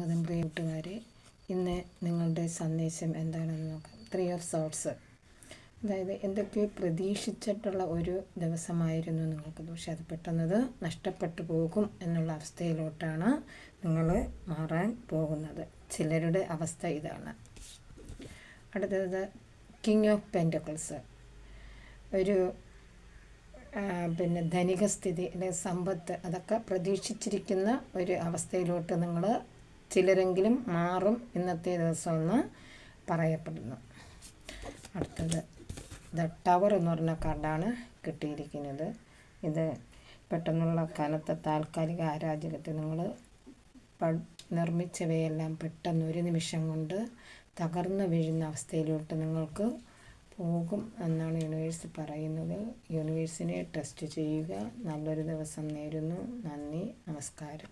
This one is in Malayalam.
അതും പ്രിയ കൂട്ടുകാരെ, ഇന്ന് നിങ്ങളുടെ സന്ദേശം എന്താണെന്ന് നോക്കാം. 3 of Swords, അതായത് എന്തൊക്കെയോ പ്രതീക്ഷിച്ചിട്ടുള്ള ഒരു ദിവസമായിരുന്നു നിങ്ങൾക്ക്, പക്ഷെ അത് പെട്ടെന്നത് നഷ്ടപ്പെട്ടു പോകും എന്നുള്ള അവസ്ഥയിലോട്ടാണ് നിങ്ങൾ മാറാൻ പോകുന്നത്. ചിലരുടെ അവസ്ഥ ഇതാണ്. അടുത്തത് കിങ് ഓഫ് പെൻറ്റക്കിൾസ്. ഒരു ധനിക സ്ഥിതി അല്ലെങ്കിൽ സമ്പത്ത് അതൊക്കെ പ്രതീക്ഷിച്ചിരിക്കുന്ന ഒരു അവസ്ഥയിലോട്ട് നിങ്ങൾ ചിലരെങ്കിലും മാറും ഇന്നത്തെ ദിവസം എന്ന് പറയപ്പെടുന്നു. അടുത്തത് ടവർ എന്ന് പറഞ്ഞ കാർഡാണ് കിട്ടിയിരിക്കുന്നത്. ഇത് പെട്ടെന്നുള്ള കനത്ത താൽക്കാലിക അരാജകത്തെ നിങ്ങൾ നിർമ്മിച്ചവയെല്ലാം പെട്ടെന്ന് ഒരു നിമിഷം കൊണ്ട് തകർന്നു വീഴുന്ന അവസ്ഥയിലോട്ട് നിങ്ങൾക്ക് പോകും എന്നാണ് യൂണിവേഴ്സ് പറയുന്നത്. യൂണിവേഴ്സിനെ ട്രസ്റ്റ് ചെയ്യുക. നല്ലൊരു ദിവസം നേരുന്നു. നന്ദി, നമസ്കാരം.